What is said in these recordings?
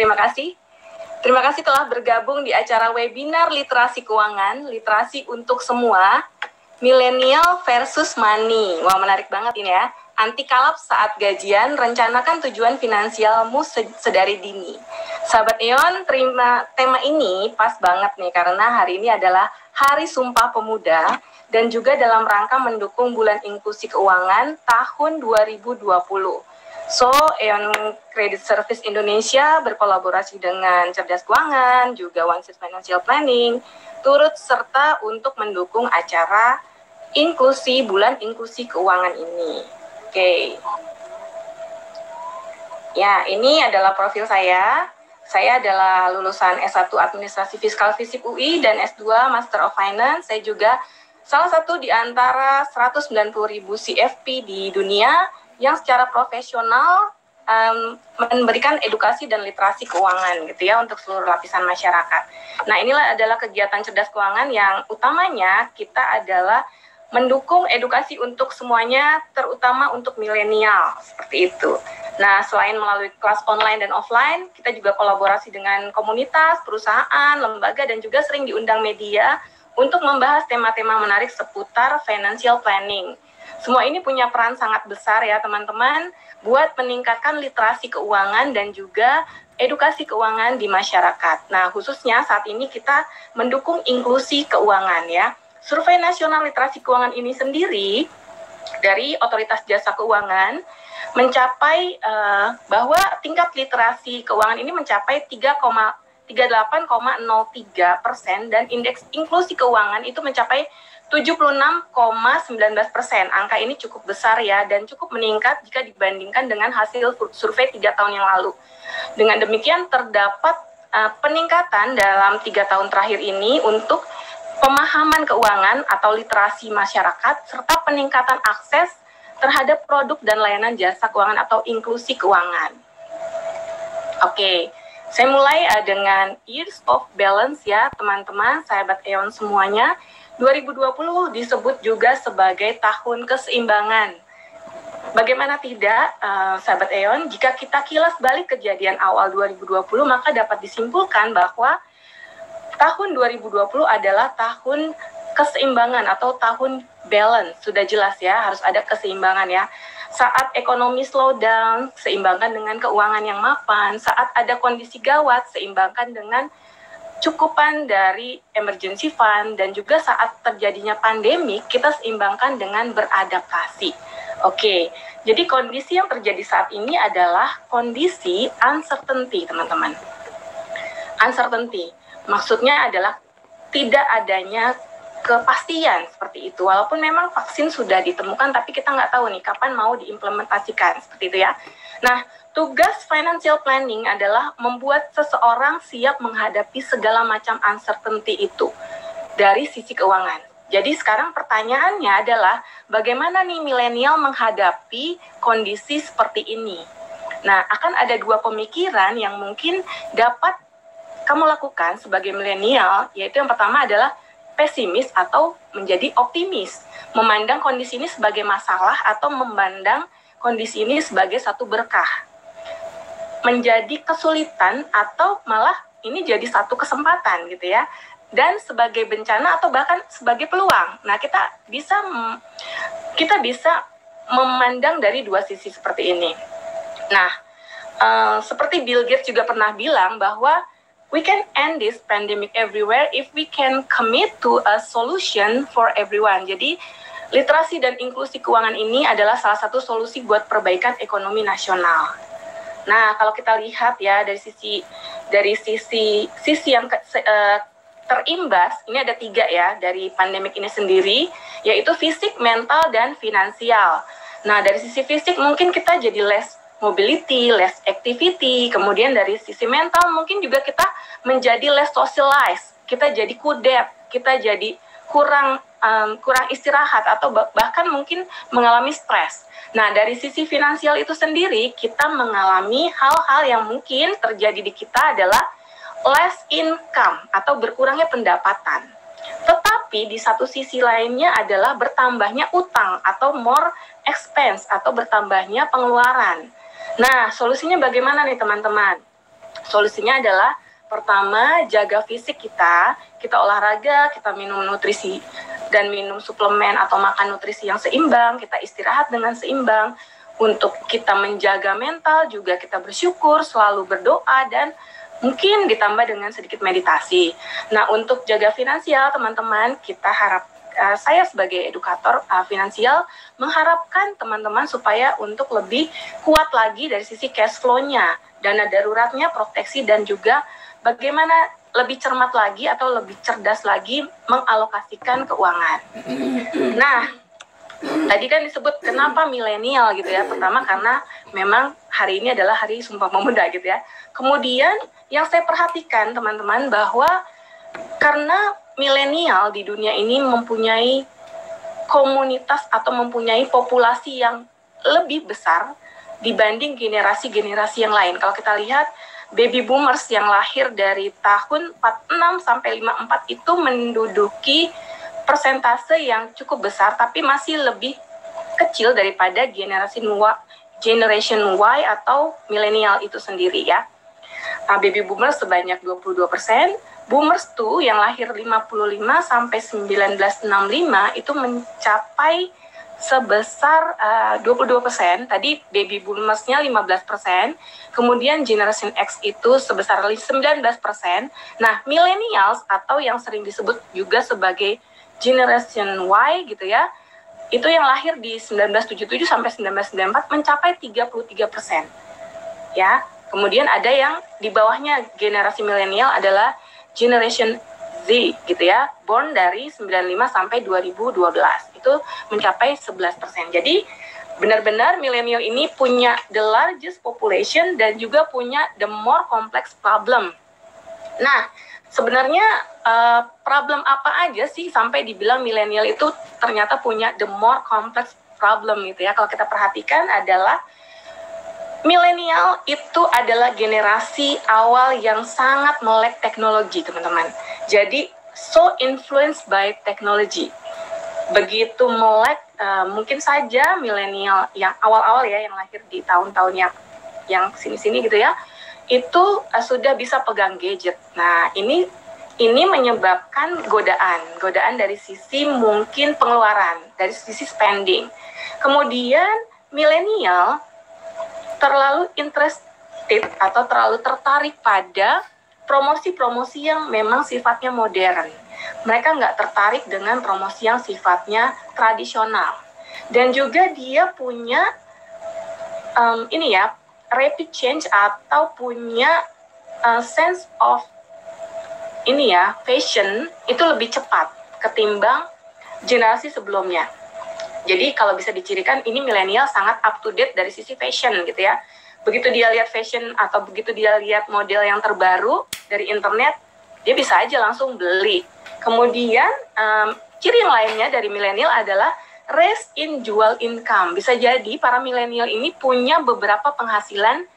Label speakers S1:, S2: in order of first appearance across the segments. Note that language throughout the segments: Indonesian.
S1: Terima kasih. Terima kasih telah bergabung di acara webinar Literasi Keuangan, Literasi untuk Semua, Millennial versus Money. Wah, menarik banget ini ya. Anti kalap saat gajian, rencanakan tujuan finansialmu sedari dini. Sahabat Eon, terima tema ini pas banget nih, karena hari ini adalah Hari Sumpah Pemuda, dan juga dalam rangka mendukung Bulan Inklusi Keuangan tahun 2020. So, Eon Credit Service Indonesia berkolaborasi dengan Cerdas Keuangan, juga One Six Financial Planning, turut serta untuk mendukung acara inklusi Bulan Inklusi Keuangan ini. Oke. Ya, ini adalah profil saya. Saya adalah lulusan S1 Administrasi Fiskal FISIP UI dan S2 Master of Finance. Saya juga salah satu di antara 190.000 CFP di dunia yang secara profesional memberikan edukasi dan literasi keuangan gitu ya untuk seluruh lapisan masyarakat. Nah, inilah adalah kegiatan Cerdas Keuangan yang utamanya kita adalah mendukung edukasi untuk semuanya, terutama untuk milenial, seperti itu. Nah, selain melalui kelas online dan offline, kita juga kolaborasi dengan komunitas, perusahaan, lembaga, dan juga sering diundang media untuk membahas tema-tema menarik seputar financial planning. Semua ini punya peran sangat besar ya teman-teman, buat meningkatkan literasi keuangan dan juga edukasi keuangan di masyarakat. Nah, khususnya saat ini kita mendukung inklusi keuangan ya. Survei Nasional Literasi Keuangan ini sendiri dari Otoritas Jasa Keuangan mencapai bahwa tingkat literasi keuangan ini mencapai 38,03% dan indeks inklusi keuangan itu mencapai 76,19%. Angka ini cukup besar ya dan cukup meningkat jika dibandingkan dengan hasil survei 3 tahun yang lalu. Dengan demikian terdapat peningkatan dalam 3 tahun terakhir ini untuk pemahaman keuangan atau literasi masyarakat, serta peningkatan akses terhadap produk dan layanan jasa keuangan atau inklusi keuangan. Oke, saya mulai dengan Years of Balance ya teman-teman, sahabat Eon semuanya. 2020 disebut juga sebagai tahun keseimbangan. Bagaimana tidak, sahabat Eon, jika kita kilas balik kejadian awal 2020, maka dapat disimpulkan bahwa tahun 2020 adalah tahun keseimbangan atau tahun balance. Sudah jelas ya, harus ada keseimbangan ya. Saat ekonomi slowdown, seimbangkan dengan keuangan yang mapan. Saat ada kondisi gawat, seimbangkan dengan cukupan dari emergency fund. Dan juga saat terjadinya pandemi, kita seimbangkan dengan beradaptasi. Oke, jadi kondisi yang terjadi saat ini adalah kondisi uncertainty, teman-teman. Uncertainty. Maksudnya adalah tidak adanya kepastian seperti itu. Walaupun memang vaksin sudah ditemukan, tapi kita nggak tahu nih kapan mau diimplementasikan, seperti itu ya. Nah, tugas financial planning adalah membuat seseorang siap menghadapi segala macam uncertainty itu dari sisi keuangan. Jadi sekarang pertanyaannya adalah bagaimana nih milenial menghadapi kondisi seperti ini. Nah, akan ada 2 pemikiran yang mungkin dapat kamu lakukan sebagai milenial, yaitu yang pertama adalah pesimis atau menjadi optimis, memandang kondisi ini sebagai masalah atau memandang kondisi ini sebagai satu berkah, menjadi kesulitan atau malah ini jadi satu kesempatan gitu ya, dan sebagai bencana atau bahkan sebagai peluang. Nah, kita bisa memandang dari 2 sisi seperti ini. Nah, seperti Bill Gates juga pernah bilang bahwa we can end this pandemic everywhere if we can commit to a solution for everyone. Jadi, literasi dan inklusi keuangan ini adalah salah satu solusi buat perbaikan ekonomi nasional. Nah, kalau kita lihat ya dari sisi yang terimbas, ini ada 3 ya dari pandemik ini sendiri, yaitu fisik, mental, dan finansial. Nah, dari sisi fisik mungkin kita jadi less mobility, less activity, kemudian dari sisi mental mungkin juga kita menjadi less socialize, kita jadi kudet, kita jadi kurang istirahat atau bahkan mungkin mengalami stres. Nah, dari sisi finansial itu sendiri kita mengalami hal-hal yang mungkin terjadi di kita adalah less income atau berkurangnya pendapatan. Tetapi di satu sisi lainnya adalah bertambahnya utang atau more expense atau bertambahnya pengeluaran. Nah, solusinya bagaimana nih teman-teman? Solusinya adalah pertama, jaga fisik kita olahraga, kita minum nutrisi dan minum suplemen atau makan nutrisi yang seimbang, kita istirahat dengan seimbang. Untuk kita menjaga mental juga kita bersyukur, selalu berdoa, dan mungkin ditambah dengan sedikit meditasi. Nah, untuk jaga finansial, teman-teman, saya sebagai edukator finansial mengharapkan teman-teman supaya untuk lebih kuat lagi dari sisi cash flow-nya, dana daruratnya, proteksi, dan juga bagaimana lebih cermat lagi atau lebih cerdas lagi mengalokasikan keuangan. Nah, tadi kan disebut kenapa milenial gitu ya. Pertama karena memang hari ini adalah hari Sumpah Pemuda gitu ya. Kemudian yang saya perhatikan teman-teman bahwa karena milenial di dunia ini mempunyai komunitas atau mempunyai populasi yang lebih besar dibanding generasi-generasi yang lain. Kalau kita lihat baby boomers yang lahir dari tahun 46 sampai 54 itu menduduki persentase yang cukup besar, tapi masih lebih kecil daripada Generation Y atau milenial itu sendiri ya. Baby boomers sebanyak 22%, boomers tuh yang lahir 55 sampai 1965 itu mencapai sebesar 22%. Tadi baby boomersnya 15%, kemudian Generation X itu sebesar 19%. Nah, millennials atau yang sering disebut juga sebagai Generation Y gitu ya, itu yang lahir di 1977 sampai 1994 mencapai 33%. Ya, kemudian ada yang di bawahnya generasi milenial adalah Generation Z gitu ya, born dari 95 sampai 2012. Itu mencapai 11%. Jadi benar-benar milenial ini punya the largest population dan juga punya the more complex problem. Nah, sebenarnya problem apa aja sih sampai dibilang milenial itu ternyata punya the more complex problem gitu ya. Kalau kita perhatikan adalah milenial itu adalah generasi awal yang sangat melek teknologi, teman-teman. Jadi so influenced by technology. Begitu melek, mungkin saja milenial yang awal-awal ya, yang lahir di tahun-tahun yang sini-sini gitu ya, itu sudah bisa pegang gadget. Nah, ini menyebabkan godaan dari sisi mungkin pengeluaran, dari sisi spending. Kemudian milenial terlalu interested atau terlalu tertarik pada promosi-promosi yang memang sifatnya modern. Mereka nggak tertarik dengan promosi yang sifatnya tradisional. Dan juga dia punya rapid change atau punya sense of fashion itu lebih cepat ketimbang generasi sebelumnya. Jadi kalau bisa dicirikan ini milenial sangat up to date dari sisi fashion gitu ya. Begitu dia lihat fashion atau begitu dia lihat model yang terbaru dari internet, dia bisa aja langsung beli. Kemudian ciri yang lainnya dari milenial adalah raise in dual income. Bisa jadi para milenial ini punya beberapa penghasilan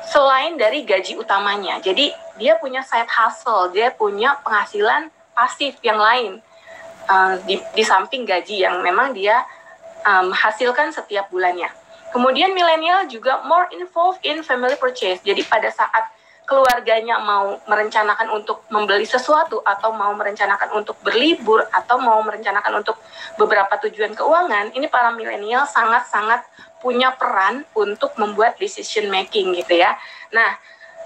S1: selain dari gaji utamanya. Jadi dia punya side hustle, dia punya penghasilan pasif yang lain di samping gaji yang memang dia hasilkan setiap bulannya. Kemudian milenial juga more involved in family purchase. Jadi pada saat keluarganya mau merencanakan untuk membeli sesuatu atau mau merencanakan untuk berlibur atau mau merencanakan untuk beberapa tujuan keuangan, ini para milenial sangat-sangat punya peran untuk membuat decision making gitu ya. Nah,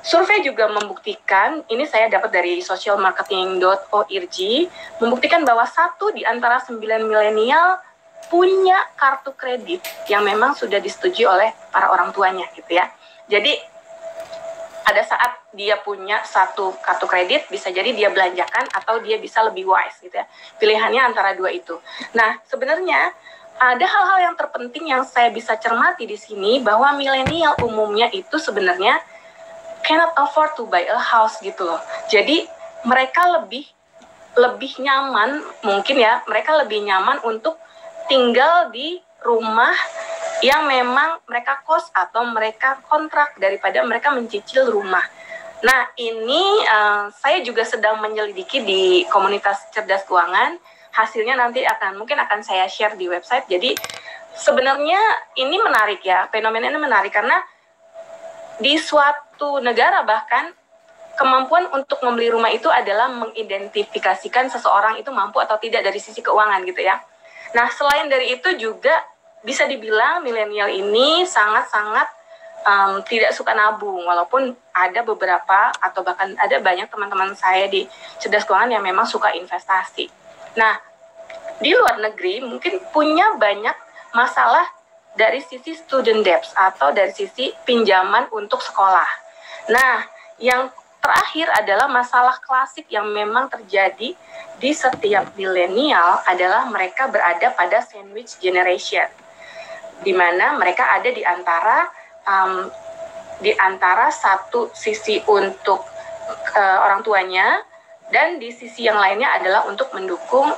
S1: survei juga membuktikan, ini saya dapat dari socialmarketing.org, membuktikan bahwa 1 di antara 9 milenial punya kartu kredit yang memang sudah disetujui oleh para orang tuanya gitu ya. Jadi pada saat dia punya satu kartu kredit, bisa jadi dia belanjakan atau dia bisa lebih wise gitu ya. Pilihannya antara dua itu. Nah, sebenarnya ada hal-hal yang terpenting yang saya bisa cermati di sini, bahwa milenial umumnya itu sebenarnya cannot afford to buy a house gitu loh. Jadi mereka lebih nyaman, mungkin ya, mereka lebih nyaman untuk tinggal di rumah yang memang mereka kos atau mereka kontrak daripada mereka mencicil rumah. Nah, ini saya juga sedang menyelidiki di komunitas cerdas keuangan. Hasilnya nanti mungkin akan saya share di website. Jadi sebenarnya ini menarik ya, fenomena ini menarik karena Di suatu negara bahkan kemampuan untuk membeli rumah itu adalah mengidentifikasikan seseorang itu mampu atau tidak dari sisi keuangan gitu ya. Nah, selain dari itu juga bisa dibilang milenial ini sangat-sangat tidak suka nabung, walaupun ada beberapa atau bahkan ada banyak teman-teman saya di cerdas keuangan yang memang suka investasi. Nah, di luar negeri mungkin punya banyak masalah dari sisi student debts atau dari sisi pinjaman untuk sekolah. Nah, yang terakhir adalah masalah klasik yang memang terjadi di setiap milenial adalah mereka berada pada sandwich generation, di mana mereka ada di antara satu sisi untuk orang tuanya dan di sisi yang lainnya adalah untuk mendukung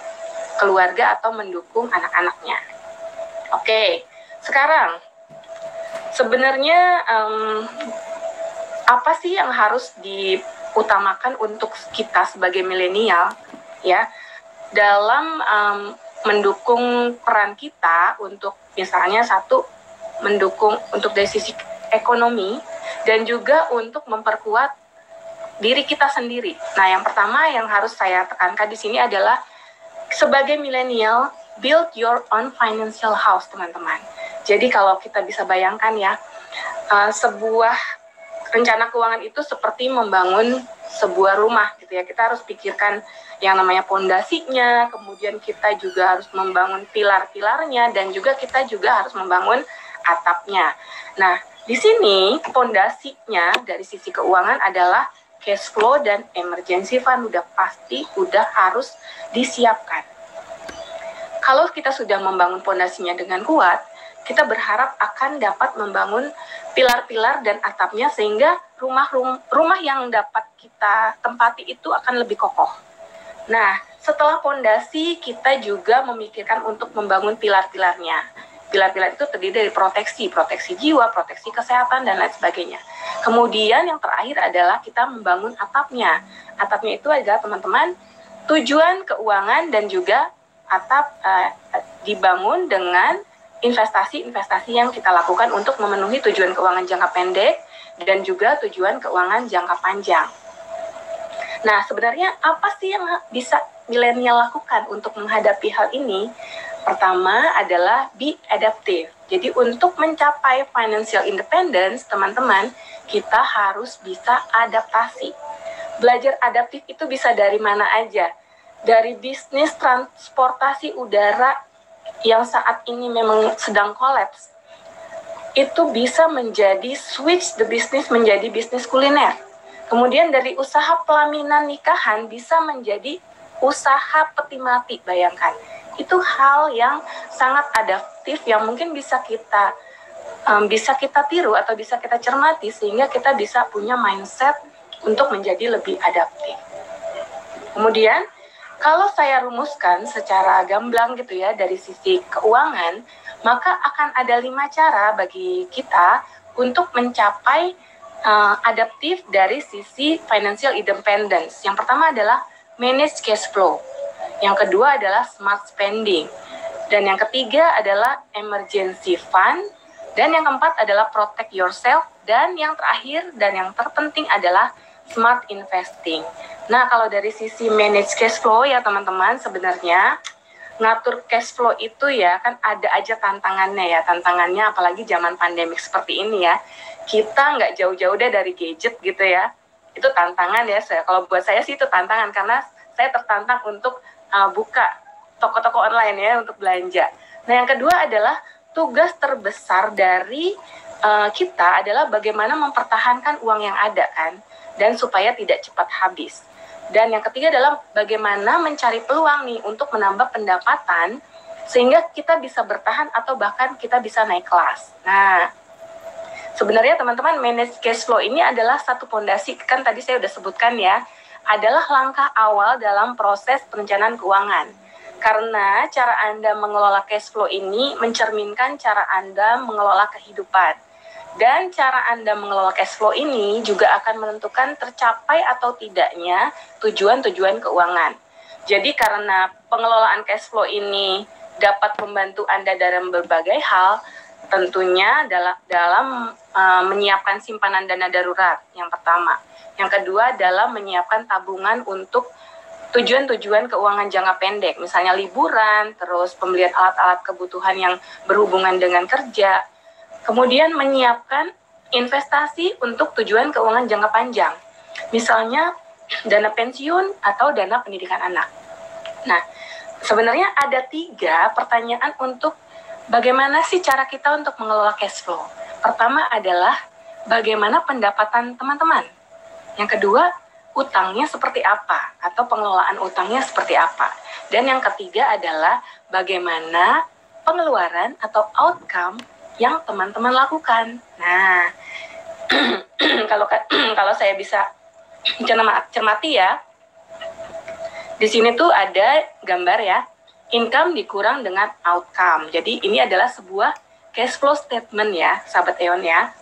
S1: keluarga atau mendukung anak-anaknya. Oke, sekarang sebenarnya apa sih yang harus diutamakan untuk kita sebagai milenial ya dalam mendukung peran kita untuk misalnya satu mendukung untuk dari sisi ekonomi dan juga untuk memperkuat diri kita sendiri. Nah, yang pertama yang harus saya tekankan di sini adalah sebagai milenial, build your own financial house, teman-teman. Jadi kalau kita bisa bayangkan ya, sebuah rencana keuangan itu seperti membangun sebuah rumah gitu ya. Kita harus pikirkan yang namanya pondasinya, kemudian kita juga harus membangun pilar-pilarnya dan juga kita juga harus membangun atapnya. Nah, di sini pondasinya dari sisi keuangan adalah cash flow dan emergency fund udah harus disiapkan. Kalau kita sudah membangun pondasinya dengan kuat, kita berharap akan dapat membangun pilar-pilar dan atapnya sehingga rumah yang dapat kita tempati itu akan lebih kokoh. Nah, setelah pondasi kita juga memikirkan untuk membangun pilar-pilarnya. Pilar-pilar itu terdiri dari proteksi jiwa, proteksi kesehatan, dan lain sebagainya. Kemudian yang terakhir adalah kita membangun atapnya. Atapnya itu adalah teman-teman tujuan keuangan dan juga atap dibangun dengan investasi-investasi yang kita lakukan untuk memenuhi tujuan keuangan jangka pendek dan juga tujuan keuangan jangka panjang. Nah, sebenarnya apa sih yang bisa milenial lakukan untuk menghadapi hal ini? Pertama adalah be adaptive. Jadi untuk mencapai financial independence, teman-teman, kita harus bisa adaptasi. Belajar adaptif itu bisa dari mana aja. Dari bisnis transportasi udara yang saat ini memang sedang kolaps, itu bisa menjadi switch the business menjadi bisnis kuliner. Kemudian dari usaha pelaminan nikahan bisa menjadi usaha peti mati, bayangkan. Itu hal yang sangat adaptif yang mungkin bisa kita tiru atau bisa kita cermati sehingga kita bisa punya mindset untuk menjadi lebih adaptif. Kemudian kalau saya rumuskan secara gamblang gitu ya dari sisi keuangan, maka akan ada 5 cara bagi kita untuk mencapai adaptif dari sisi financial independence. Yang pertama adalah manage cash flow. Yang kedua adalah smart spending. Dan yang ketiga adalah emergency fund. Dan yang keempat adalah protect yourself. Dan yang terakhir dan yang terpenting adalah smart investing. Nah, kalau dari sisi manage cash flow ya teman-teman, sebenarnya ngatur cash flow itu ya kan ada aja tantangannya ya. Tantangannya apalagi zaman pandemik seperti ini ya. Kita nggak jauh-jauh deh dari gadget gitu ya. Itu tantangan ya. Kalau buat saya sih itu tantangan karena saya tertantang untuk buka toko-toko online ya untuk belanja. Nah, yang kedua adalah tugas terbesar dari kita adalah bagaimana mempertahankan uang yang ada kan, dan supaya tidak cepat habis. Dan yang ketiga adalah bagaimana mencari peluang nih untuk menambah pendapatan sehingga kita bisa bertahan atau bahkan kita bisa naik kelas. Nah, sebenarnya teman-teman manage cash flow ini adalah satu pondasi, kan tadi saya udah sebutkan ya, adalah langkah awal dalam proses perencanaan keuangan. Karena cara Anda mengelola cash flow ini mencerminkan cara Anda mengelola kehidupan. Dan cara Anda mengelola cash flow ini juga akan menentukan tercapai atau tidaknya tujuan-tujuan keuangan. Jadi karena pengelolaan cash flow ini dapat membantu Anda dalam berbagai hal, Tentunya dalam menyiapkan simpanan dana darurat yang pertama. Yang kedua adalah menyiapkan tabungan untuk tujuan-tujuan keuangan jangka pendek, misalnya liburan, terus pembelian alat-alat kebutuhan yang berhubungan dengan kerja. Kemudian menyiapkan investasi untuk tujuan keuangan jangka panjang, misalnya dana pensiun atau dana pendidikan anak. Nah, sebenarnya ada 3 pertanyaan untuk bagaimana sih cara kita untuk mengelola cash flow. Pertama adalah bagaimana pendapatan teman-teman. Yang kedua, utangnya seperti apa atau pengelolaan utangnya seperti apa. Dan yang ketiga adalah bagaimana pengeluaran atau outcome yang teman-teman lakukan. Nah, kalau saya bisa cermati ya, di sini tuh ada gambar ya, income dikurang dengan outcome. Jadi ini adalah sebuah cash flow statement ya, sahabat Eon ya.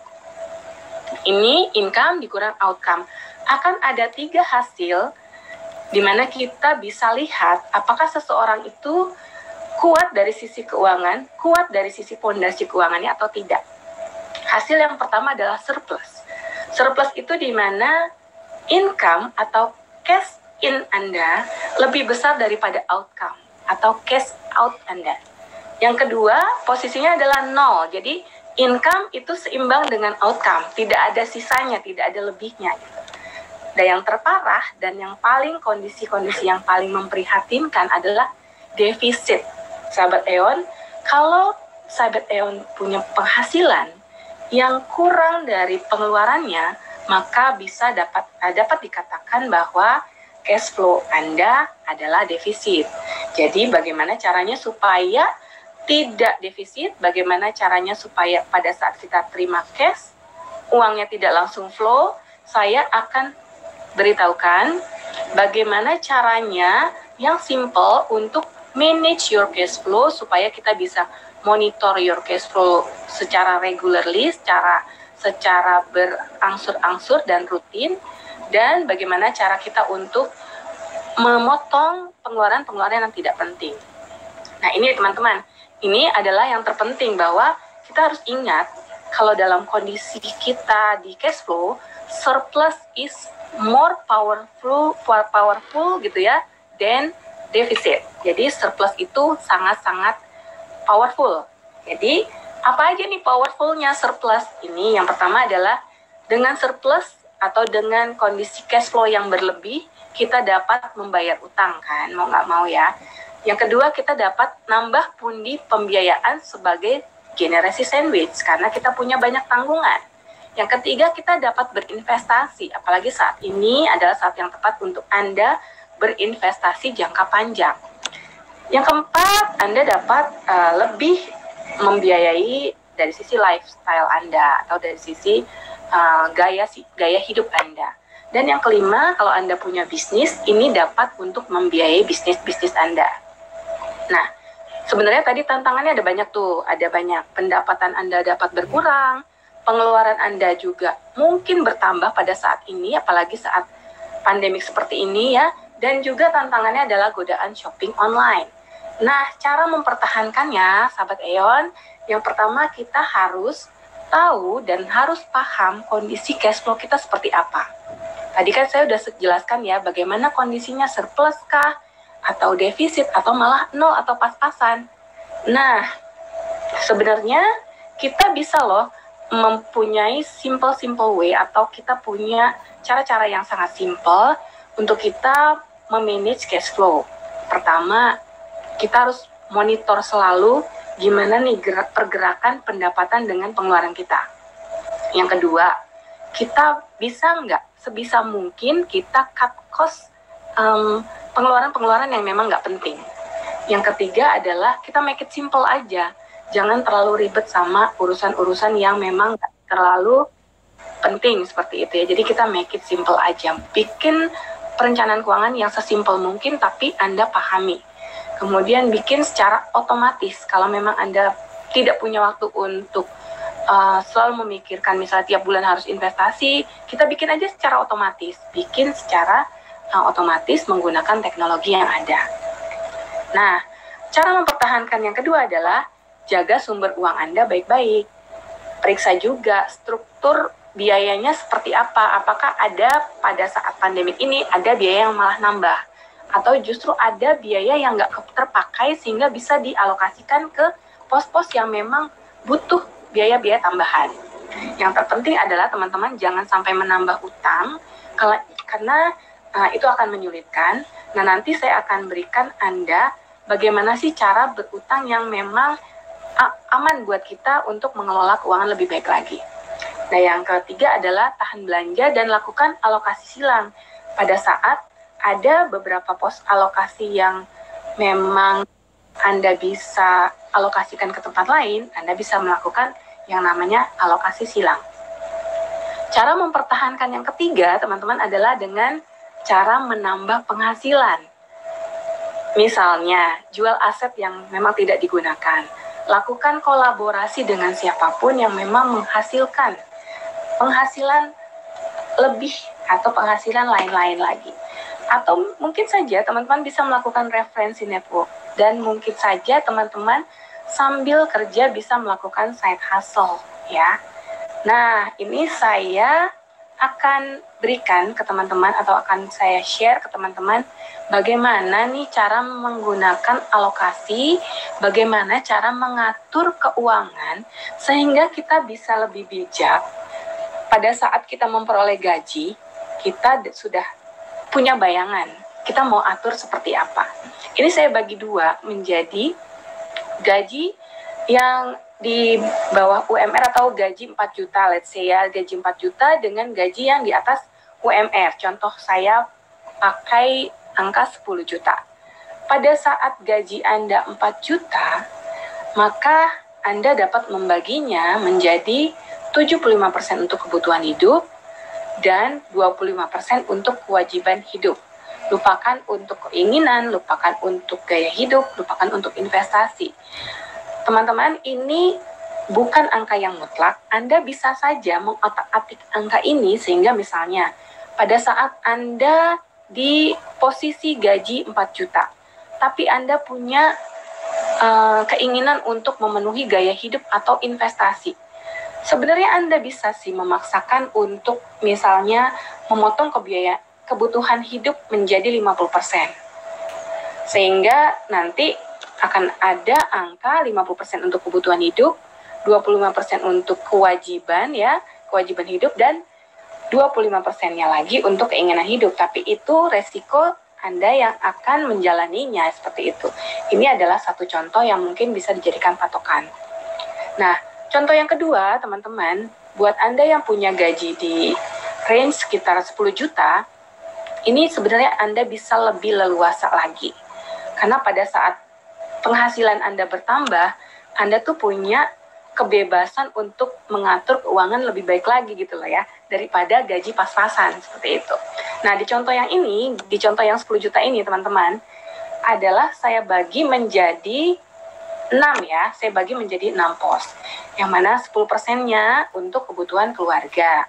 S1: Ini income dikurang outcome. Akan ada 3 hasil di mana kita bisa lihat apakah seseorang itu kuat dari sisi keuangan, kuat dari sisi fondasi keuangannya atau tidak. Hasil yang pertama adalah surplus. Surplus itu di mana income atau cash in Anda lebih besar daripada outcome atau cash out Anda. Yang kedua, posisinya adalah 0. Jadi income itu seimbang dengan outcome, tidak ada sisanya, tidak ada lebihnya. Dan yang terparah dan yang paling kondisi-kondisi yang paling memprihatinkan adalah defisit. Sahabat Eon, kalau sahabat Eon punya penghasilan yang kurang dari pengeluarannya, maka bisa dapat dikatakan bahwa cash flow Anda adalah defisit. Jadi bagaimana caranya supaya tidak defisit? Bagaimana caranya supaya pada saat kita terima cash, uangnya tidak langsung flow? Saya akan beritahukan bagaimana caranya yang simple untuk manage your cash flow supaya kita bisa monitor your cash flow secara regularly, secara berangsur-angsur dan rutin, dan bagaimana cara kita untuk memotong pengeluaran-pengeluaran yang tidak penting. Nah ini teman-teman, ini adalah yang terpenting bahwa kita harus ingat kalau dalam kondisi kita di cash flow, surplus is more powerful gitu ya, than deficit. Jadi surplus itu sangat-sangat powerful. Jadi apa aja nih powerfulnya surplus ini? Yang pertama adalah dengan surplus atau dengan kondisi cash flow yang berlebih, kita dapat membayar utang kan, mau nggak mau ya. Yang kedua, kita dapat nambah pundi pembiayaan sebagai generasi sandwich karena kita punya banyak tanggungan. Yang ketiga, kita dapat berinvestasi, apalagi saat ini adalah saat yang tepat untuk Anda berinvestasi jangka panjang. Yang keempat, Anda dapat lebih membiayai dari sisi lifestyle Anda atau dari sisi gaya hidup Anda. Dan yang kelima, kalau Anda punya bisnis, ini dapat untuk membiayai bisnis Anda. Nah, sebenarnya tadi tantangannya ada banyak tuh, ada banyak. Pendapatan Anda dapat berkurang, pengeluaran Anda juga mungkin bertambah pada saat ini, apalagi saat pandemik seperti ini ya, dan juga tantangannya adalah godaan shopping online. Nah, cara mempertahankannya, sahabat Eon, yang pertama kita harus tahu dan harus paham kondisi cash flow kita seperti apa. Tadi kan saya udah jelaskan ya, bagaimana kondisinya surplus kah, atau defisit, atau malah nol atau pas-pasan. Nah, sebenarnya kita bisa loh mempunyai simple way atau kita punya cara-cara yang sangat simple untuk kita memanage cash flow. Pertama, kita harus monitor selalu gimana nih pergerakan pendapatan dengan pengeluaran kita. Yang kedua, kita bisa nggak sebisa mungkin kita cut cost pengeluaran-pengeluaran yang memang nggak penting. Yang ketiga adalah kita make it simple aja. Jangan terlalu ribet sama urusan-urusan yang memang nggak terlalu penting seperti itu ya. Jadi kita make it simple aja. Bikin perencanaan keuangan yang sesimpel mungkin tapi Anda pahami. Kemudian bikin secara otomatis. Kalau memang Anda tidak punya waktu untuk selalu memikirkan misalnya tiap bulan harus investasi, kita bikin aja secara otomatis. Bikin secara otomatis menggunakan teknologi yang ada. Nah, cara mempertahankan yang kedua adalah jaga sumber uang Anda baik-baik. Periksa juga struktur biayanya seperti apa. Apakah ada pada saat pandemik ini ada biaya yang malah nambah, atau justru ada biaya yang nggak terpakai sehingga bisa dialokasikan ke pos-pos yang memang butuh biaya-biaya tambahan. Yang terpenting adalah teman-teman jangan sampai menambah utang, karena itu akan menyulitkan. Nah, nanti saya akan berikan Anda bagaimana sih cara berutang yang memang aman buat kita untuk mengelola keuangan lebih baik lagi. Nah, yang ketiga adalah tahan belanja dan lakukan alokasi silang. Pada saat ada beberapa pos alokasi yang memang Anda bisa alokasikan ke tempat lain, Anda bisa melakukan yang namanya alokasi silang. Cara mempertahankan yang ketiga, teman-teman, adalah dengan cara menambah penghasilan. Misalnya, jual aset yang memang tidak digunakan. Lakukan kolaborasi dengan siapapun yang memang menghasilkan penghasilan lebih atau penghasilan lain-lain lagi. Atau mungkin saja teman-teman bisa melakukan referensi network. Dan mungkin saja teman-teman sambil kerja bisa melakukan side hustle, ya. Nah, ini saya akan berikan ke teman-teman atau akan saya share ke teman-teman bagaimana nih cara menggunakan alokasi, bagaimana cara mengatur keuangan sehingga kita bisa lebih bijak. Pada saat kita memperoleh gaji, kita sudah punya bayangan, kita mau atur seperti apa. Ini saya bagi dua menjadi gaji yang di bawah UMR atau gaji 4 juta, let's say ya, gaji 4 juta dengan gaji yang di atas UMR. Contoh saya pakai angka 10 juta. Pada saat gaji Anda 4 juta, maka Anda dapat membaginya menjadi 75% untuk kebutuhan hidup dan 25% untuk kewajiban hidup. Lupakan untuk keinginan, lupakan untuk gaya hidup, lupakan untuk investasi. Teman-teman, ini bukan angka yang mutlak. Anda bisa saja mengotak-atik angka ini sehingga misalnya pada saat Anda di posisi gaji 4 juta, tapi Anda punya keinginan untuk memenuhi gaya hidup atau investasi. Sebenarnya Anda bisa sih memaksakan untuk misalnya memotong kebutuhan hidup menjadi 50%. Sehingga nanti akan ada angka 50% untuk kebutuhan hidup, 25% untuk kewajiban hidup, dan 25%-nya lagi untuk keinginan hidup. Tapi itu resiko Anda yang akan menjalaninya seperti itu. Ini adalah satu contoh yang mungkin bisa dijadikan patokan. Nah, contoh yang kedua, teman-teman, buat Anda yang punya gaji di range sekitar 10 juta, ini sebenarnya Anda bisa lebih leluasa lagi. Karena pada saat penghasilan Anda bertambah, Anda tuh punya kebebasan untuk mengatur keuangan lebih baik lagi gitu loh ya, daripada gaji pas-pasan seperti itu. Nah, di contoh yang ini, di contoh yang 10 juta ini teman-teman, adalah saya bagi menjadi 6 ya, saya bagi menjadi 6 pos. Yang mana 10%-nya untuk kebutuhan keluarga,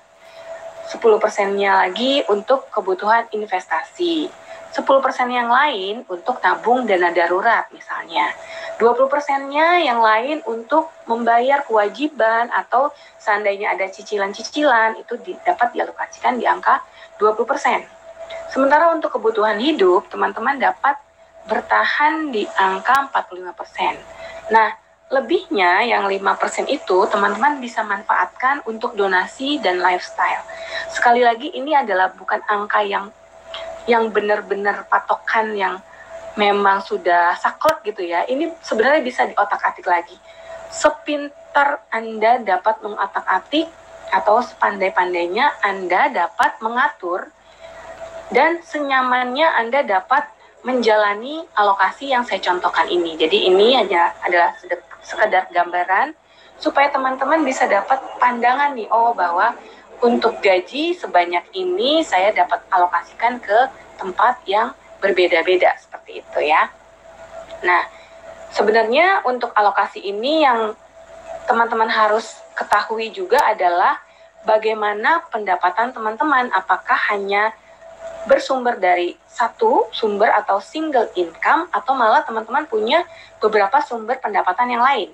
S1: 10%-nya lagi untuk kebutuhan investasi, 10% yang lain untuk tabung dana darurat misalnya. 20%-nya yang lain untuk membayar kewajiban atau seandainya ada cicilan-cicilan itu dapat dialokasikan di angka 20%. Sementara untuk kebutuhan hidup, teman-teman dapat bertahan di angka 45%. Nah, lebihnya yang 5% itu teman-teman bisa manfaatkan untuk donasi dan lifestyle. Sekali lagi ini adalah bukan angka yang benar-benar patokan yang memang sudah saklek gitu ya. Ini sebenarnya bisa diotak-atik lagi. Sepintar Anda dapat mengotak-atik atau sepandai-pandainya Anda dapat mengatur dan senyamannya Anda dapat menjalani alokasi yang saya contohkan ini. Jadi ini hanya adalah sekedar gambaran supaya teman-teman bisa dapat pandangan nih, oh bahwa untuk gaji sebanyak ini saya dapat alokasikan ke tempat yang berbeda-beda seperti itu ya. Nah, sebenarnya untuk alokasi ini yang teman-teman harus ketahui juga adalah bagaimana pendapatan teman-teman, apakah hanya bersumber dari satu sumber atau single income atau malah teman-teman punya beberapa sumber pendapatan yang lain.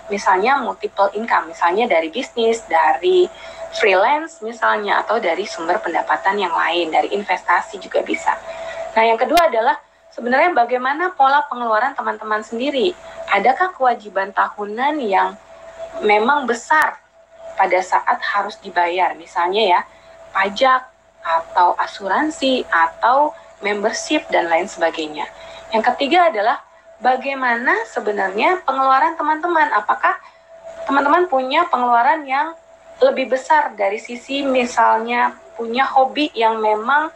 S1: misalnya multiple income, misalnya dari bisnis, dari freelance misalnya, atau dari sumber pendapatan yang lain, dari investasi juga bisa. Nah, yang kedua adalah sebenarnya bagaimana pola pengeluaran teman-teman sendiri. Adakah kewajiban tahunan yang memang besar pada saat harus dibayar, misalnya ya, pajak, atau asuransi, atau membership, dan lain sebagainya. Yang ketiga adalah bagaimana sebenarnya pengeluaran teman-teman. Apakah teman-teman punya pengeluaran yang lebih besar dari sisi misalnya punya hobi yang memang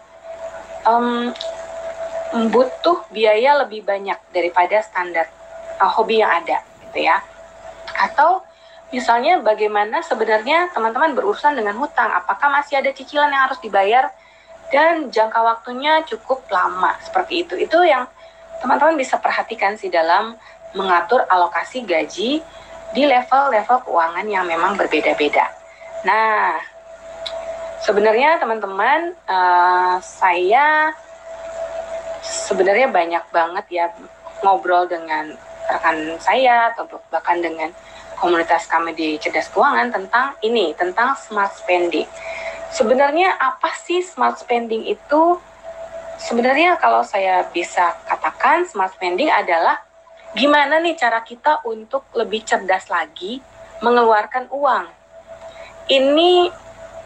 S1: butuh biaya lebih banyak daripada standar hobi yang ada, gitu ya. Atau misalnya bagaimana sebenarnya teman-teman berurusan dengan hutang, apakah masih ada cicilan yang harus dibayar dan jangka waktunya cukup lama, seperti itu. Itu yang teman-teman bisa perhatikan sih dalam mengatur alokasi gaji di level-level keuangan yang memang berbeda-beda. Nah, sebenarnya teman-teman, saya sebenarnya banyak banget ya ngobrol dengan rekan saya atau bahkan dengan komunitas kami di Cerdas Keuangan tentang ini, tentang smart spending. Sebenarnya apa sih smart spending itu? Sebenarnya kalau saya bisa katakan, smart spending adalah gimana nih cara kita untuk lebih cerdas lagi mengeluarkan uang. Ini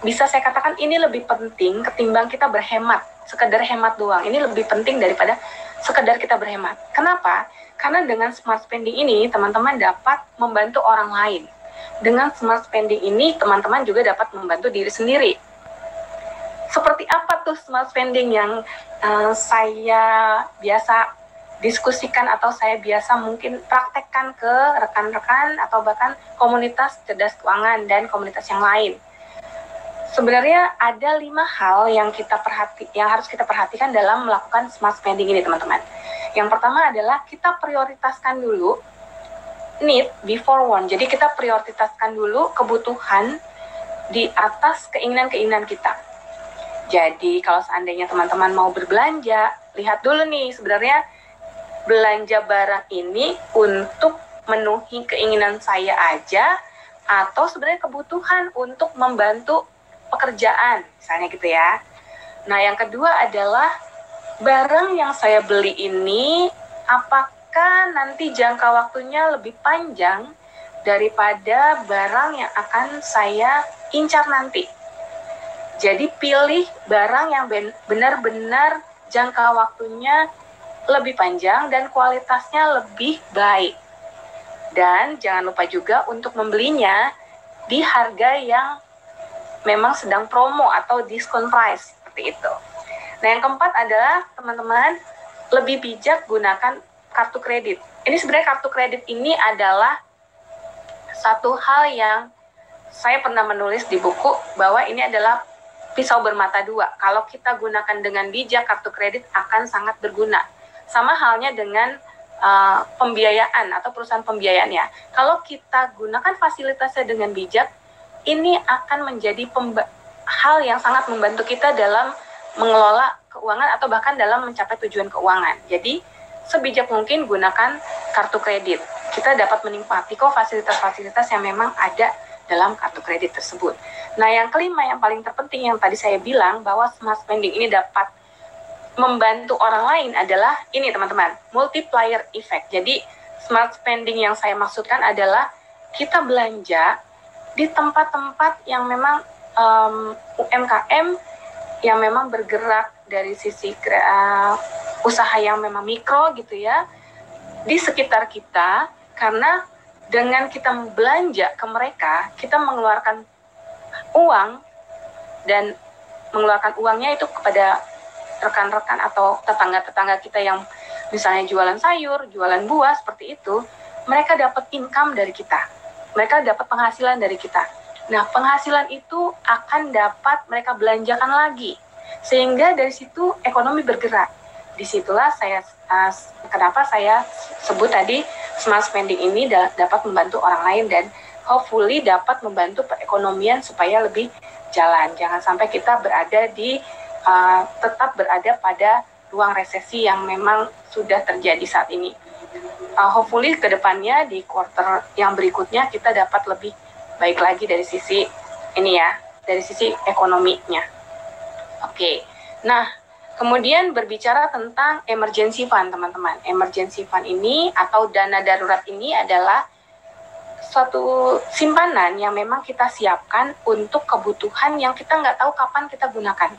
S1: bisa saya katakan ini lebih penting ketimbang kita berhemat, sekedar hemat doang. Ini lebih penting daripada sekedar kita berhemat. Kenapa? Karena dengan smart spending ini, teman-teman dapat membantu orang lain. Dengan smart spending ini, teman-teman juga dapat membantu diri sendiri. Seperti apa tuh smart spending yang saya biasa diskusikan atau saya biasa mungkin praktekkan ke rekan-rekan atau bahkan komunitas cerdas keuangan dan komunitas yang lain? Sebenarnya ada 5 hal yang harus kita perhatikan dalam melakukan smart spending ini, teman-teman. Yang pertama adalah kita prioritaskan dulu need before want. Jadi kita prioritaskan dulu kebutuhan di atas keinginan-keinginan kita. Jadi kalau seandainya teman-teman mau berbelanja, lihat dulu nih sebenarnya belanja barang ini untuk memenuhi keinginan saya aja atau sebenarnya kebutuhan untuk membantu pekerjaan, misalnya gitu ya. Nah, yang kedua adalah barang yang saya beli ini apakah nanti jangka waktunya lebih panjang daripada barang yang akan saya incar nanti. Jadi pilih barang yang benar-benar jangka waktunya lebih panjang dan kualitasnya lebih baik. Dan jangan lupa juga untuk membelinya di harga yang memang sedang promo atau diskon price, seperti itu. Nah, yang keempat adalah teman-teman lebih bijak gunakan kartu kredit. Ini sebenarnya kartu kredit ini adalah satu hal yang saya pernah menulis di buku bahwa ini adalah pisau bermata dua. Kalau kita gunakan dengan bijak, kartu kredit akan sangat berguna. Sama halnya dengan pembiayaan atau perusahaan pembiayaan ya. Kalau kita gunakan fasilitasnya dengan bijak, ini akan menjadi hal yang sangat membantu kita dalam mengelola keuangan atau bahkan dalam mencapai tujuan keuangan. Jadi, sebijak mungkin gunakan kartu kredit. Kita dapat menikmati kok fasilitas-fasilitas yang memang ada dalam kartu kredit tersebut. Nah, yang kelima yang paling terpenting yang tadi saya bilang bahwa smart spending ini dapat membantu orang lain adalah ini teman-teman, multiplier effect. Jadi, smart spending yang saya maksudkan adalah kita belanja di tempat-tempat yang memang UMKM yang memang bergerak dari sisi usaha yang memang mikro gitu ya, di sekitar kita, karena dengan kita belanja ke mereka, kita mengeluarkan uang dan mengeluarkan uangnya itu kepada rekan-rekan atau tetangga-tetangga kita yang misalnya jualan sayur, jualan buah, seperti itu, mereka dapat income dari kita. Mereka dapat penghasilan dari kita. Nah, penghasilan itu akan dapat mereka belanjakan lagi. Sehingga dari situ ekonomi bergerak. Disitulah kenapa saya sebut tadi smart spending ini dapat membantu orang lain dan hopefully dapat membantu perekonomian supaya lebih jalan. Jangan sampai kita tetap berada pada ruang resesi yang memang sudah terjadi saat ini. hopefully ke depannya di quarter yang berikutnya kita dapat lebih baik lagi dari sisi ini ya, dari sisi ekonominya. Oke. Nah, kemudian berbicara tentang emergency fund, teman-teman. Emergency fund ini atau dana darurat ini adalah suatu simpanan yang memang kita siapkan untuk kebutuhan yang kita nggak tahu kapan kita gunakan.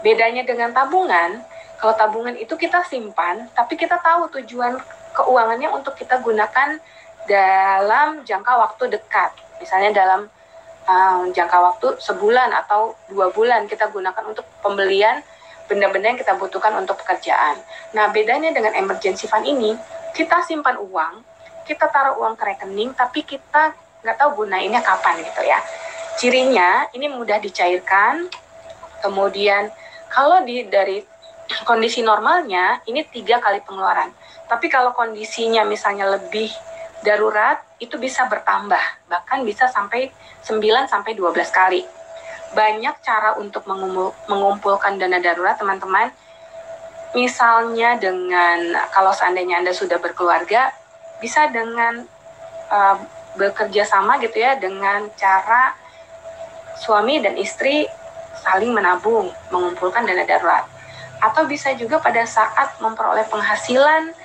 S1: Bedanya dengan tabungan, kalau tabungan itu kita simpan, tapi kita tahu tujuan keuangannya untuk kita gunakan dalam jangka waktu dekat. Misalnya dalam jangka waktu sebulan atau 2 bulan kita gunakan untuk pembelian benda-benda yang kita butuhkan untuk pekerjaan. Nah, bedanya dengan emergency fund ini, kita simpan uang, kita taruh uang ke rekening, tapi kita nggak tahu gunainnya kapan gitu ya. Cirinya, ini mudah dicairkan, kemudian kalau dari kondisi normalnya, ini 3 kali pengeluaran. Tapi kalau kondisinya misalnya lebih darurat, itu bisa bertambah, bahkan bisa sampai 9-12 kali. Banyak cara untuk mengumpulkan dana darurat, teman-teman. Misalnya dengan, kalau seandainya Anda sudah berkeluarga, bisa dengan bekerja sama gitu ya, dengan cara suami dan istri saling menabung, mengumpulkan dana darurat. Atau bisa juga pada saat memperoleh penghasilan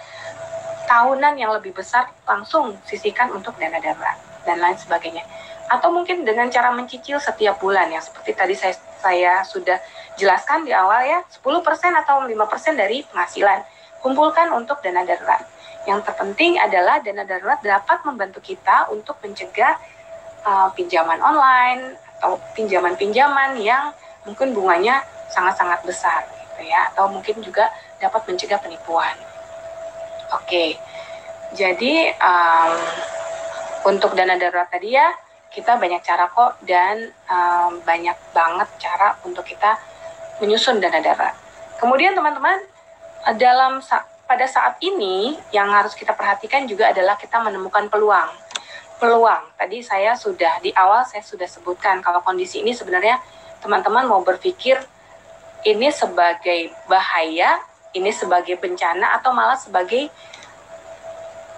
S1: tahunan yang lebih besar, langsung sisihkan untuk dana darurat, dan lain sebagainya. Atau mungkin dengan cara mencicil setiap bulan, ya seperti tadi saya sudah jelaskan di awal ya, 10% atau 5% dari penghasilan, kumpulkan untuk dana darurat. Yang terpenting adalah dana darurat dapat membantu kita untuk mencegah pinjaman online, atau pinjaman-pinjaman yang mungkin bunganya sangat-sangat besar, gitu ya, atau mungkin juga dapat mencegah penipuan. Oke, jadi untuk dana darurat tadi ya, kita banyak cara kok, dan banyak banget cara untuk kita menyusun dana darurat. Kemudian teman-teman, pada saat ini yang harus kita perhatikan juga adalah kita menemukan peluang. Tadi di awal saya sudah sebutkan kalau kondisi ini sebenarnya teman-teman mau berpikir ini sebagai bahaya, ini sebagai bencana, atau malah sebagai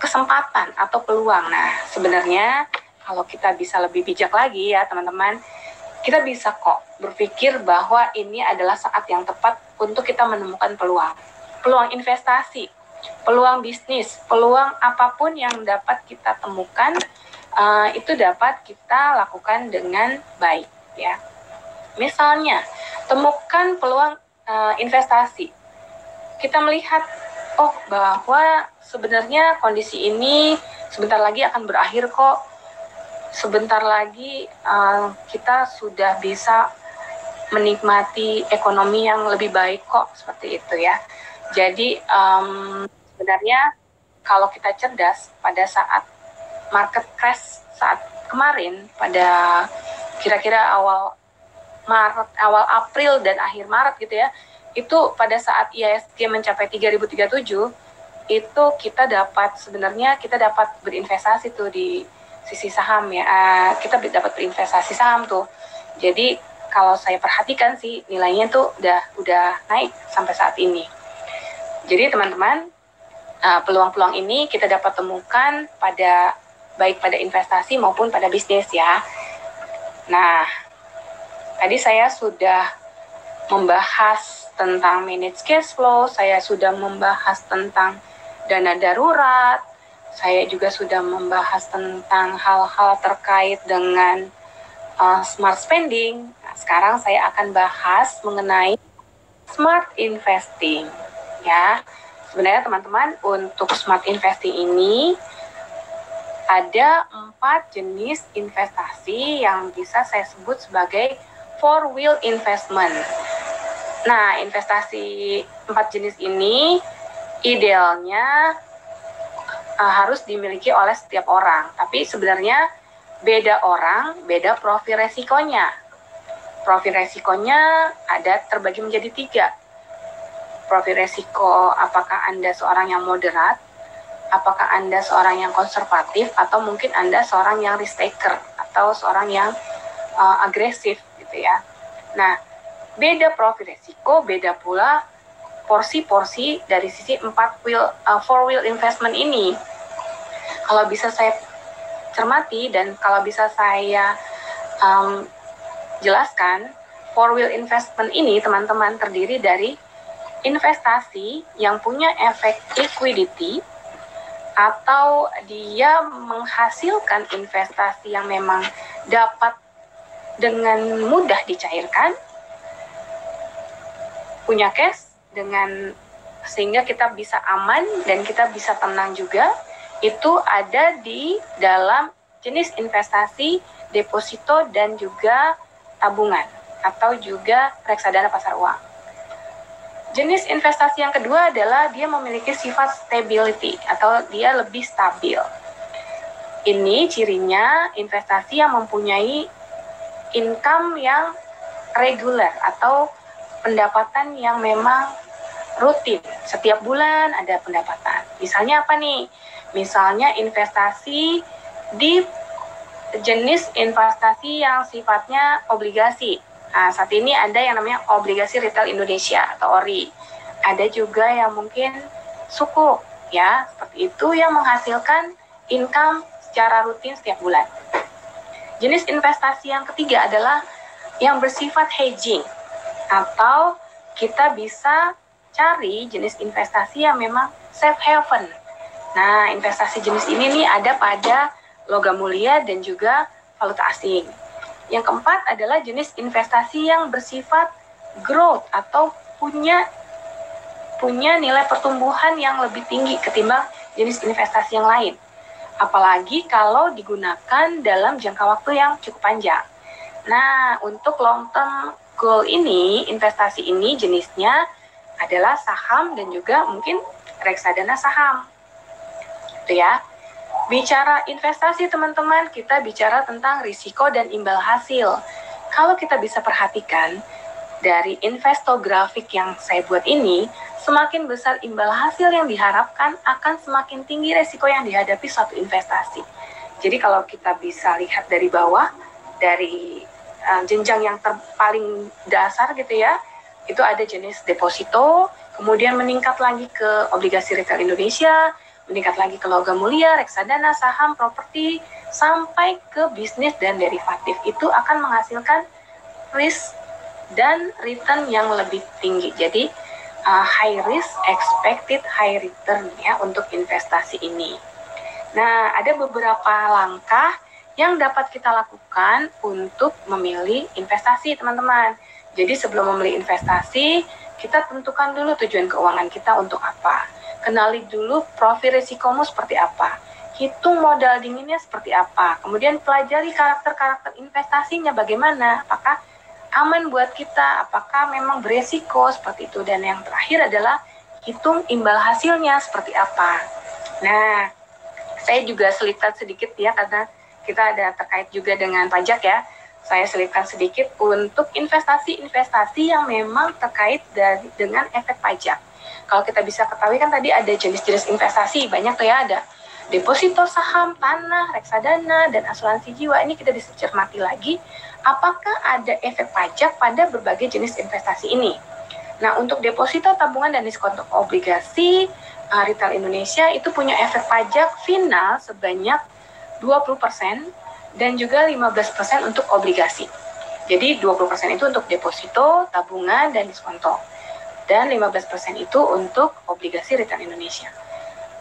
S1: kesempatan atau peluang. Nah, sebenarnya kalau kita bisa lebih bijak lagi ya teman-teman, kita bisa kok berpikir bahwa ini adalah saat yang tepat untuk kita menemukan peluang. Peluang investasi, peluang bisnis, peluang apapun yang dapat kita temukan, itu dapat kita lakukan dengan baik ya. Misalnya, temukan peluang investasi. Kita melihat, bahwa sebenarnya kondisi ini sebentar lagi akan berakhir kok. Sebentar lagi kita sudah bisa menikmati ekonomi yang lebih baik kok, seperti itu ya. Jadi sebenarnya kalau kita cerdas pada saat market crash saat kemarin, pada kira-kira awal April dan akhir Maret gitu ya, itu pada saat IHSG mencapai 3037, itu kita dapat berinvestasi tuh di sisi saham ya, kita dapat berinvestasi saham tuh. Jadi kalau saya perhatikan sih nilainya tuh udah naik sampai saat ini. Jadi teman-teman, peluang-peluang ini kita dapat temukan baik pada investasi maupun pada bisnis ya. Nah, tadi saya sudah membahas tentang manage cash flow, saya sudah membahas tentang dana darurat, saya juga sudah membahas tentang hal-hal terkait dengan smart spending. Nah, sekarang saya akan bahas mengenai smart investing ya. Sebenarnya teman-teman, untuk smart investing ini ada 4 jenis investasi yang bisa saya sebut sebagai 4-wheel investment. Nah, investasi 4 jenis ini idealnya harus dimiliki oleh setiap orang. Tapi sebenarnya beda orang, beda profil resikonya. Profil resikonya terbagi menjadi 3. Profil resiko, apakah Anda seorang yang moderat, apakah Anda seorang yang konservatif, atau mungkin Anda seorang yang risk taker, atau seorang yang agresif gitu ya. Nah, beda profil resiko, beda pula porsi-porsi dari sisi four wheel investment ini. Kalau bisa saya cermati dan kalau bisa saya jelaskan, four wheel investment ini teman-teman terdiri dari investasi yang punya efek liquidity atau dia menghasilkan investasi yang memang dapat dengan mudah dicairkan, punya cash sehingga kita bisa aman dan kita bisa tenang juga. Itu ada di dalam jenis investasi deposito dan juga tabungan atau juga reksadana pasar uang. Jenis investasi yang kedua adalah dia memiliki sifat stability atau dia lebih stabil. Ini cirinya investasi yang mempunyai income yang reguler atau pendapatan yang memang rutin. Setiap bulan ada pendapatan. Misalnya apa nih? Misalnya investasi di jenis investasi yang sifatnya obligasi. Nah, saat ini ada yang namanya obligasi retail Indonesia atau ORI. Ada juga yang mungkin sukuk, ya, seperti itu yang menghasilkan income secara rutin setiap bulan. Jenis investasi yang ketiga adalah yang bersifat hedging atau kita bisa cari jenis investasi yang memang safe haven. Nah, investasi jenis ini nih ada pada logam mulia dan juga valuta asing. Yang keempat adalah jenis investasi yang bersifat growth atau punya nilai pertumbuhan yang lebih tinggi ketimbang jenis investasi yang lain. Apalagi kalau digunakan dalam jangka waktu yang cukup panjang. Nah, untuk long term goal ini, investasi ini jenisnya adalah saham dan juga mungkin reksadana saham. Gitu ya. Bicara investasi teman-teman, kita bicara tentang risiko dan imbal hasil. Kalau kita bisa perhatikan dari infografik yang saya buat ini, semakin besar imbal hasil yang diharapkan akan semakin tinggi risiko yang dihadapi suatu investasi. Jadi kalau kita bisa lihat dari bawah, dari jenjang yang paling dasar gitu ya, itu ada jenis deposito, kemudian meningkat lagi ke obligasi retail Indonesia, meningkat lagi ke logam mulia, reksadana, saham, properti, sampai ke bisnis dan derivatif. Itu akan menghasilkan risk dan return yang lebih tinggi. Jadi high risk, expected high return ya untuk investasi ini. Nah, ada beberapa langkah yang dapat kita lakukan untuk memilih investasi, teman-teman. Jadi sebelum memilih investasi, kita tentukan dulu tujuan keuangan kita untuk apa. Kenali dulu profil risikomu seperti apa. Hitung modal dinginnya seperti apa. Kemudian pelajari karakter-karakter investasinya bagaimana. Apakah aman buat kita, apakah memang beresiko seperti itu. Dan yang terakhir adalah hitung imbal hasilnya seperti apa. Nah, saya juga selipkan sedikit ya, karena kita ada terkait juga dengan pajak ya. Saya selipkan sedikit untuk investasi-investasi yang memang terkait dengan efek pajak. Kalau kita bisa ketahui kan tadi ada jenis-jenis investasi, banyak tuh ya, ada deposito saham, tanah, reksadana, dan asuransi jiwa. Ini kita bisa cermati lagi, apakah ada efek pajak pada berbagai jenis investasi ini. Nah, untuk deposito, tabungan, dan diskonto obligasi, retail Indonesia itu punya efek pajak final sebanyak 20% dan juga 15% untuk obligasi. Jadi 20% itu untuk deposito, tabungan, dan diskonto. Dan 15% itu untuk obligasi retail Indonesia.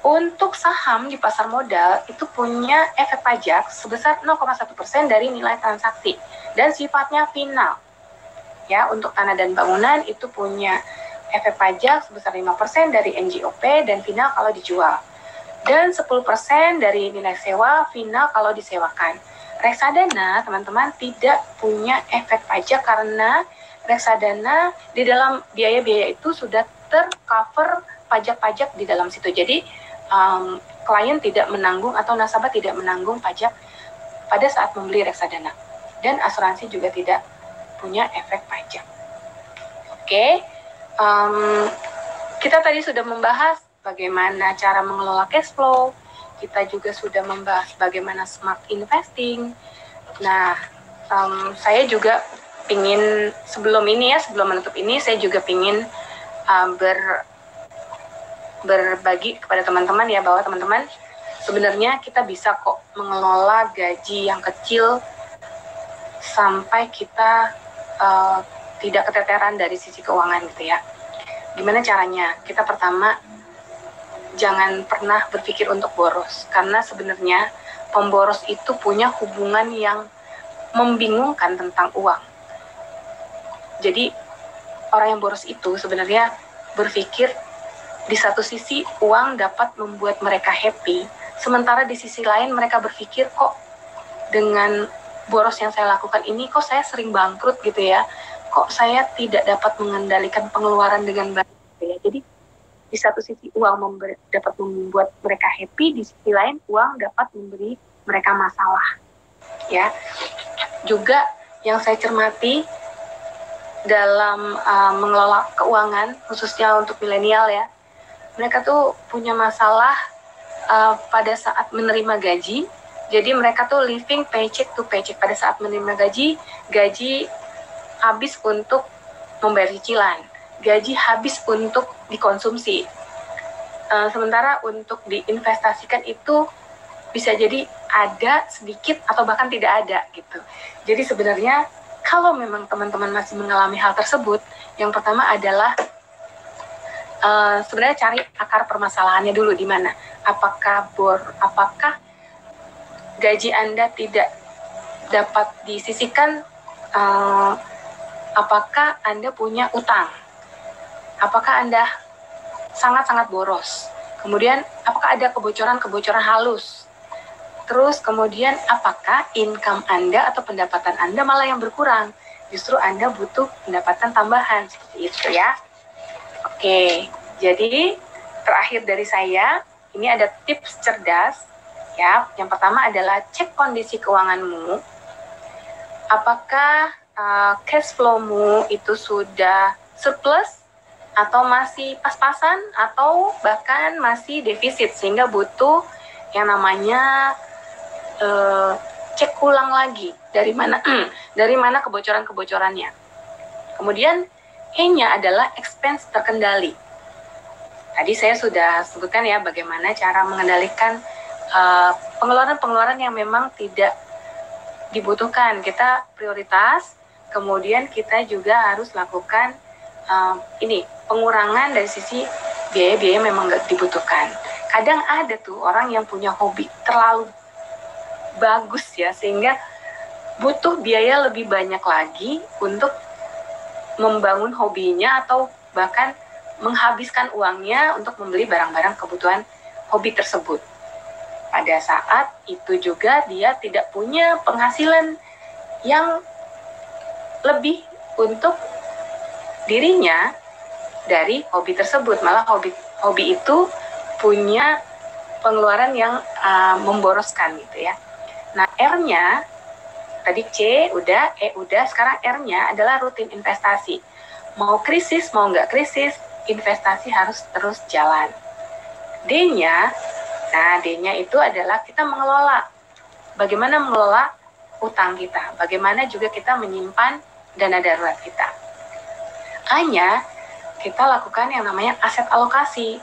S1: Untuk saham di pasar modal itu punya efek pajak sebesar 0,1% dari nilai transaksi dan sifatnya final. Ya, untuk tanah dan bangunan itu punya efek pajak sebesar 5% dari NJOP dan final kalau dijual. Dan 10% dari nilai sewa final kalau disewakan. Reksadana, teman-teman, tidak punya efek pajak karena reksadana di dalam biaya-biaya itu sudah tercover pajak-pajak di dalam situ. Jadi klien tidak menanggung atau nasabah tidak menanggung pajak pada saat membeli reksadana. Dan asuransi juga tidak punya efek pajak. Oke, kita tadi sudah membahas bagaimana cara mengelola cash flow. Kita juga sudah membahas bagaimana smart investing. Nah, saya juga sebelum menutup ini, saya juga ingin berbagi kepada teman-teman ya, bahwa teman-teman sebenarnya kita bisa kok mengelola gaji yang kecil sampai kita tidak keteteran dari sisi keuangan gitu ya. Gimana caranya? Kita pertama jangan pernah berpikir untuk boros, karena sebenarnya pemboros itu punya hubungan yang membingungkan tentang uang. Jadi orang yang boros itu sebenarnya berpikir di satu sisi uang dapat membuat mereka happy, sementara di sisi lain mereka berpikir kok dengan boros yang saya lakukan ini kok saya sering bangkrut gitu ya, kok saya tidak dapat mengendalikan pengeluaran dengan baik gitu ya. Jadi di satu sisi uang dapat membuat mereka happy, di sisi lain uang dapat memberi mereka masalah ya. Juga yang saya cermati dalam mengelola keuangan, khususnya untuk milenial ya, mereka tuh punya masalah pada saat menerima gaji. Jadi mereka tuh living paycheck to paycheck. Pada saat menerima gaji habis untuk membayar cicilan, gaji habis untuk dikonsumsi. Sementara untuk diinvestasikan itu bisa jadi ada sedikit atau bahkan tidak ada gitu. Jadi sebenarnya kalau memang teman-teman masih mengalami hal tersebut, yang pertama adalah sebenarnya cari akar permasalahannya dulu di mana. Apakah gaji Anda tidak dapat disisihkan? Apakah Anda punya utang? Apakah Anda sangat-sangat boros? Kemudian apakah ada kebocoran-kebocoran halus? Terus kemudian apakah income Anda atau pendapatan Anda malah yang berkurang? Justru Anda butuh pendapatan tambahan, seperti itu ya. Oke, jadi terakhir dari saya, ini ada tips cerdas ya. Yang pertama adalah cek kondisi keuanganmu. Apakah cash flow-mu itu sudah surplus atau masih pas-pasan atau bahkan masih defisit, sehingga butuh yang namanya cek ulang lagi dari mana kebocoran-kebocorannya. Kemudian E-nya adalah expense terkendali. Tadi saya sudah sebutkan ya bagaimana cara mengendalikan pengeluaran-pengeluaran yang memang tidak dibutuhkan. Kita prioritas, kemudian kita juga harus lakukan pengurangan dari sisi biaya-biaya memang nggak dibutuhkan. Kadang ada tuh orang yang punya hobi terlalu bagus ya, sehingga butuh biaya lebih banyak lagi untuk membangun hobinya atau bahkan menghabiskan uangnya untuk membeli barang-barang kebutuhan hobi tersebut. Pada saat itu juga dia tidak punya penghasilan yang lebih untuk dirinya dari hobi tersebut. Malah hobi itu punya pengeluaran yang memboroskan gitu ya. Nah, R-nya tadi C udah, E udah, sekarang R-nya adalah rutin investasi. Mau krisis, mau nggak krisis, investasi harus terus jalan. D-nya, nah D-nya itu adalah kita mengelola. Bagaimana mengelola utang kita, bagaimana juga kita menyimpan dana darurat kita. A-nya, kita lakukan yang namanya aset alokasi.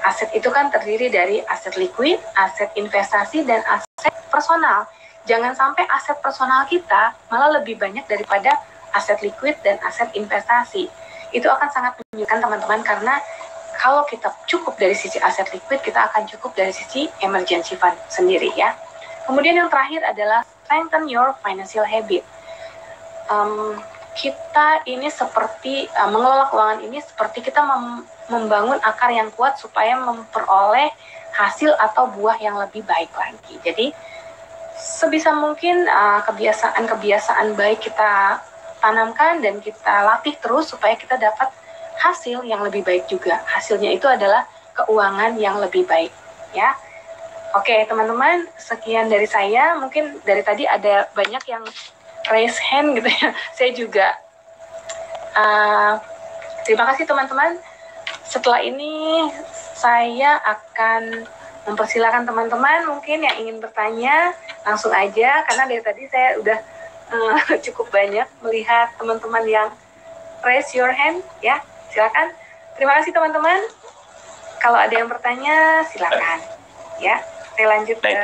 S1: Aset itu kan terdiri dari aset likuid, aset investasi, dan aset personal. Jangan sampai aset personal kita malah lebih banyak daripada aset likuid dan aset investasi. Itu akan sangat menyulitkan teman-teman, karena kalau kita cukup dari sisi aset likuid, kita akan cukup dari sisi emergency fund sendiri ya. Kemudian yang terakhir adalah strengthen your financial habit. Kita ini seperti mengelola keuangan ini seperti kita membangun akar yang kuat supaya memperoleh hasil atau buah yang lebih baik lagi. Jadi sebisa mungkin kebiasaan-kebiasaan baik kita tanamkan dan kita latih terus supaya kita dapat hasil yang lebih baik juga. Hasilnya itu adalah keuangan yang lebih baik ya. Oke teman-teman, sekian dari saya. Mungkin dari tadi ada banyak yang raise hand gitu ya. Saya juga terima kasih teman-teman. Setelah ini saya akan mempersilakan teman-teman mungkin yang ingin bertanya langsung aja, karena dari tadi saya udah cukup banyak melihat teman-teman yang raise your hand ya. Silakan. Terima kasih teman-teman. Kalau ada yang bertanya, silakan. Ya, saya lanjut ke